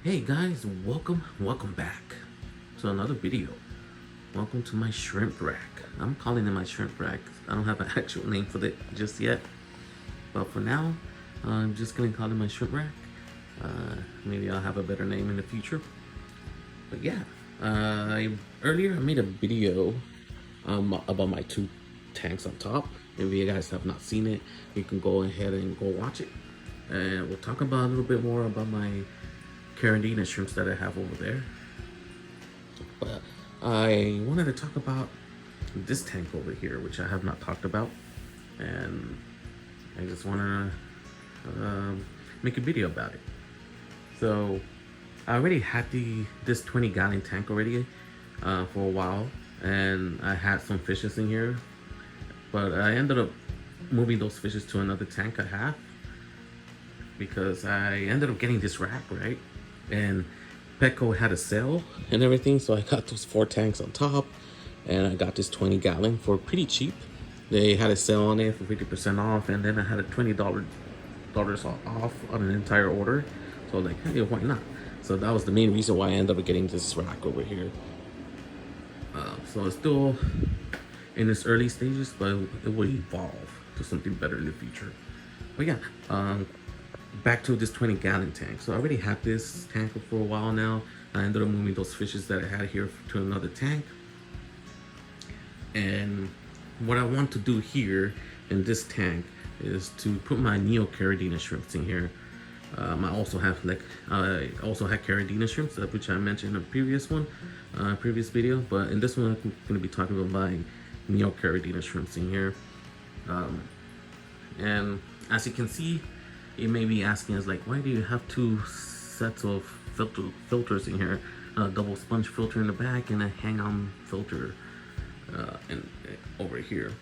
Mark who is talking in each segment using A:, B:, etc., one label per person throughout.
A: Hey guys, welcome back to another video. Welcome to my shrimp rack. I'm calling it my shrimp rack. I don't have an actual name for it just yet, but for now, I'm just gonna call it my shrimp rack. Maybe I'll have a better name in the future. But yeah, earlier I made a video about my two tanks on top. If you guys have not seen it, you can go ahead and go watch it. And we'll talk about a little bit more about my caridina shrimps that I have over there. But I wanted to talk about this tank over here, which I have not talked about, and I just want to make a video about it. So I already had this 20-gallon tank already for a while, and I had some fishes in here, but I ended up moving those fishes to another tank I have because I ended up getting this rack, right? And Petco had a sale and everything, so I got those 4 tanks on top, and I got this 20-gallon for pretty cheap. They had a sale on it for 50% off, and then I had a $20 off on an entire order. So I was like, hey, why not? So that was the main reason why I ended up getting this rack over here. So it's still in its early stages, but it will evolve to something better in the future. But yeah, back to this 20-gallon tank. So I already had this tank for a while now. I ended up moving those fishes that I had here to another tank. And what I want to do here in this tank is to put my Neocaridina shrimps in here. I also have caridina shrimps, which I mentioned in a previous video. But in this one, I'm going to be talking about my Neocaridina shrimps in here. And as you can see, you may be asking us, like, why do you have 2 sets of filters in here? A double sponge filter in the back and a hang-on filter over here.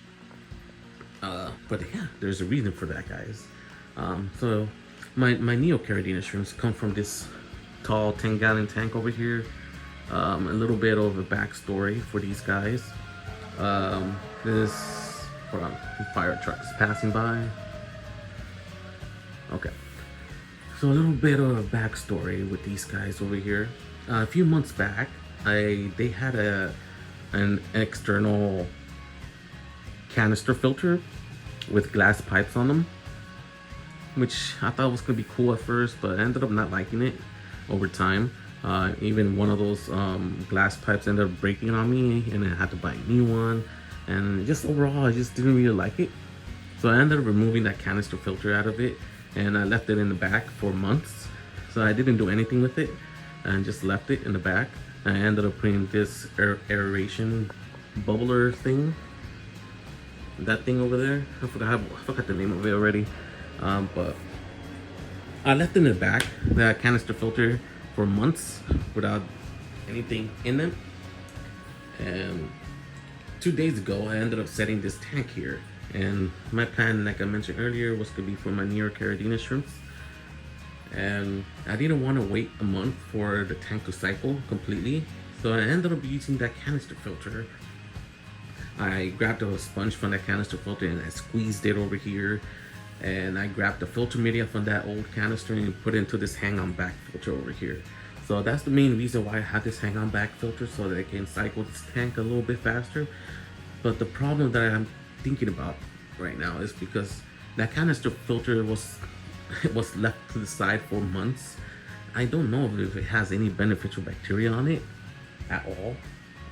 A: But yeah, there's a reason for that, guys. So my Neocaridina shrimps come from this tall 10-gallon tank over here. A little bit of a backstory for these guys. This fire trucks passing by. Okay, so a little bit of a backstory with these guys over here. A few months back, they had an external canister filter with glass pipes on them, which I thought was gonna be cool at first, but I ended up not liking it over time. Even one of those glass pipes ended up breaking on me, and I had to buy a new one. And just overall, I just didn't really like it. So I ended up removing that canister filter out of it, and I left it in the back for months. So I didn't do anything with it and just left it in the back. I ended up putting this aeration bubbler thing, that thing over there. I forgot the name of it already. But I left it in the back, that canister filter, for months without anything in them. And 2 days ago, I ended up setting this tank here. And my plan, like I mentioned earlier, was to be for my Neocaridina shrimps. And I didn't want to wait a month for the tank to cycle completely. So I ended up using that canister filter. I grabbed a sponge from that canister filter and I squeezed it over here. And I grabbed the filter media from that old canister and put it into this hang-on back filter over here. So that's the main reason why I had this hang-on back filter, so that I can cycle this tank a little bit faster. But the problem that I'm thinking about right now is because that canister filter was left to the side for months. I don't know if it has any beneficial bacteria on it at all,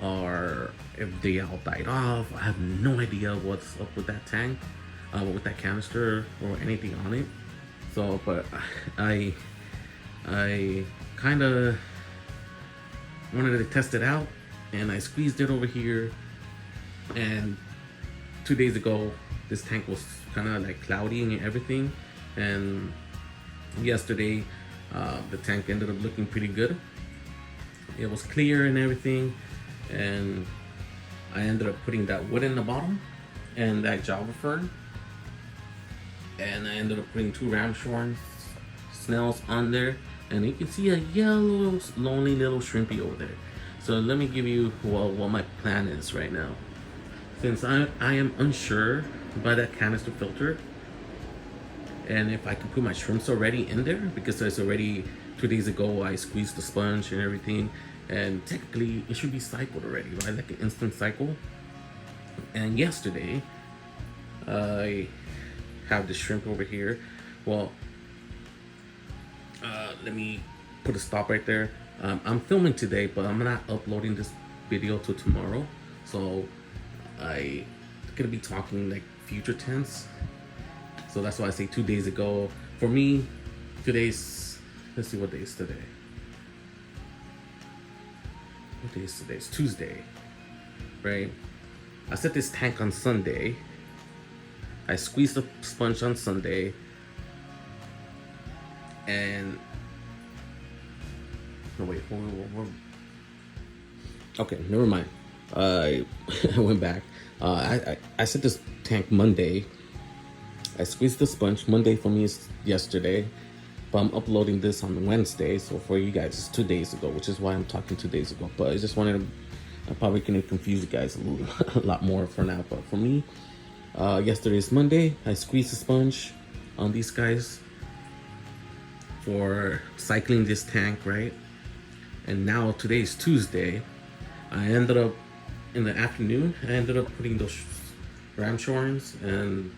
A: or if they all died off. I have no idea what's up with that tank, with that canister, or anything on it. So, but I kind of wanted to test it out, and I squeezed it over here. And 2 days ago, this tank was kind of like cloudy and everything, and yesterday the tank ended up looking pretty good. It was clear and everything, and I ended up putting that wood in the bottom and that java fern, and I ended up putting 2 ramshorn snails on there, and you can see a yellow lonely little shrimpy over there. So let me give you what my plan is right now. Since I am unsure by that canister filter, and if I can put my shrimps already in there, because there's already 2 days ago I squeezed the sponge and everything, and technically it should be cycled already, right? Like an instant cycle. And yesterday I have the shrimp over here. Well, let me put a stop right there. I'm filming today, but I'm not uploading this video till tomorrow, so I gonna be talking like future tense. So that's why I say 2 days ago. For me, today's, let's see what day is today. What day is today? It's Tuesday, right? I set this tank on Sunday. I squeezed the sponge on Sunday, and no wait, okay, never mind. I went back. I set this tank Monday. I squeezed the sponge. Monday for me is yesterday, but I'm uploading this on Wednesday, so for you guys it's 2 days ago, which is why I'm talking 2 days ago. But I just wanted to, I'm probably gonna confuse you guys a lot more for now. But for me, yesterday is Monday. I squeezed the sponge on these guys for cycling this tank, right? And now today is Tuesday. I ended up in the afternoon. I ended up putting those ramshorns and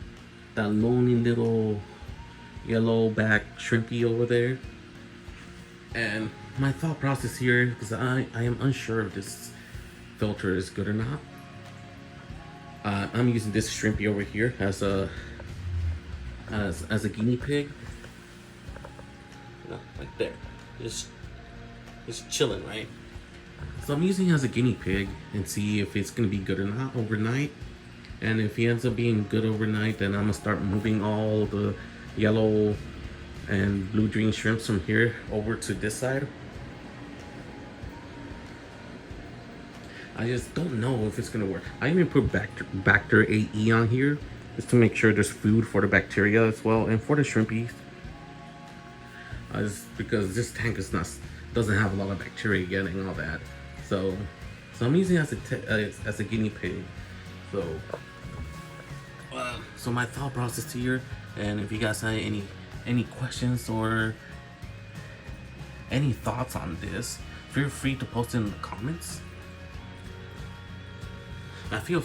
A: that lonely little yellow back shrimpy over there. And my thought process here, because I am unsure if this filter is good or not. I'm using this shrimpy over here as a guinea pig. Like there, just chilling, right? So I'm using it as a guinea pig and see if it's gonna be good or not overnight. And if he ends up being good overnight, then I'm gonna start moving all the yellow and blue dream shrimps from here over to this side. I just don't know if it's gonna work. I even put Bacter AE on here just to make sure there's food for the bacteria as well and for the shrimpies. Because this tank is doesn't have a lot of bacteria yet and all that. So I'm using it as a guinea pig. So my thought process here, and if you guys have any questions or any thoughts on this, feel free to post it in the comments. I feel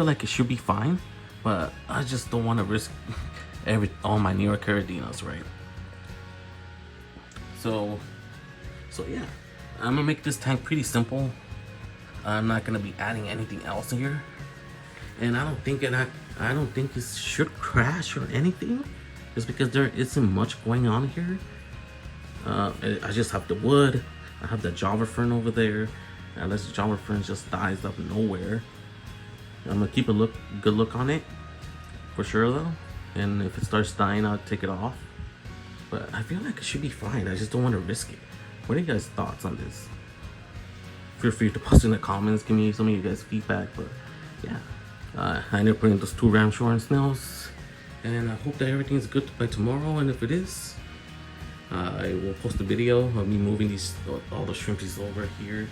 A: like it should be fine, but I just don't want to risk all my Neocaridinas, right? So yeah, I'm gonna make this tank pretty simple. I'm not gonna be adding anything else here, and I don't think it should crash or anything, just because there isn't much going on here. I just have the wood. I have the Java fern over there, unless the Java fern just dies up nowhere. I'm gonna keep a good look on it for sure though, and if it starts dying, I'll take it off. But I feel like it should be fine. I just don't want to risk it. What are you guys' thoughts on this? Feel free to post in the comments. Give me some of you guys' feedback. But yeah, I ended up putting those 2 ramshorn snails, and I hope that everything's good by tomorrow. And if it is, I will post a video of me moving all the shrimpies over here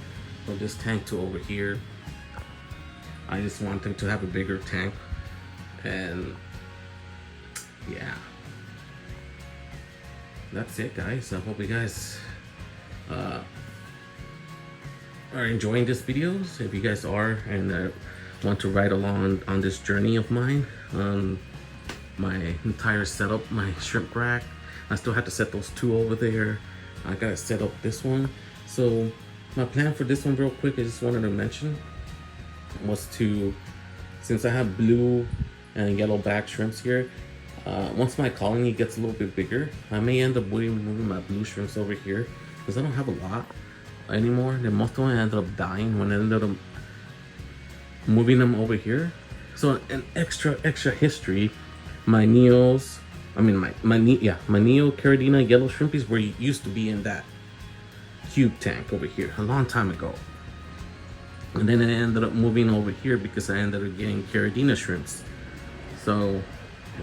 A: from this tank to over here. I just want them to have a bigger tank, and yeah, that's it, guys. I hope you guys are enjoying this videos. If you guys are and want to ride along on this journey of mine, my entire setup, my shrimp rack, I still have to set those 2 over there. I gotta set up this one. So my plan for this one, real quick, I just wanted to mention, was to, since I have blue and yellow back shrimps here, once my colony gets a little bit bigger, I may end up moving my blue shrimps over here, because I don't have a lot anymore. Then most of them ended up dying when I ended up moving them over here. So an extra history, my Neocaridina yellow shrimpies used to be in that cube tank over here a long time ago. And then I ended up moving over here because I ended up getting caridina shrimps. So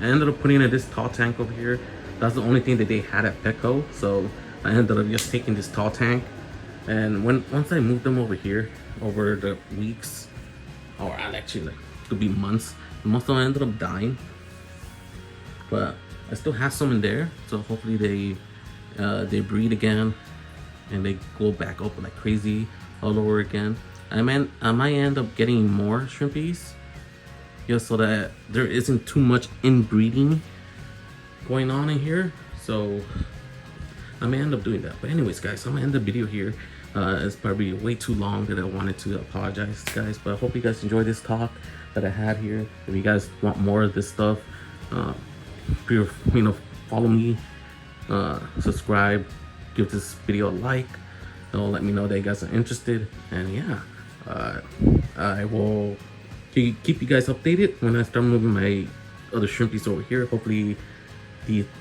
A: I ended up putting in this tall tank over here. That's the only thing that they had at Petco. So I ended up just taking this tall tank. And once I moved them over here, over the weeks, or actually like, it could be months, most of them ended up dying. But I still have some in there. So hopefully they breed again and they go back up like crazy all over again. I might end up getting more shrimpies just so that there isn't too much inbreeding going on in here. So I may end up doing that. But anyways, guys, I'm gonna end the video here. It's probably way too long that I wanted to apologize, guys. But I hope you guys enjoyed this talk that I had here. If you guys want more of this stuff, follow me, subscribe, give this video a like. It'll let me know that you guys are interested. And yeah, I will keep you guys updated when I start moving my other shrimpies over here. Hopefully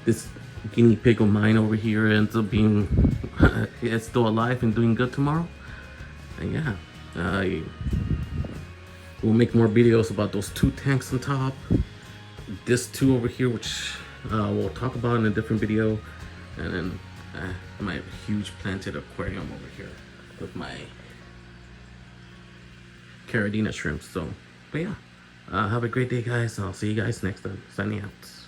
A: this guinea pig of mine over here ends up being it's still alive and doing good tomorrow. And yeah, we'll make more videos about those 2 tanks on top, this 2 over here, which we'll talk about in a different video, and then my huge planted aquarium over here with my caridina shrimps. So but yeah, have a great day, guys. I'll see you guys next time. Signing out.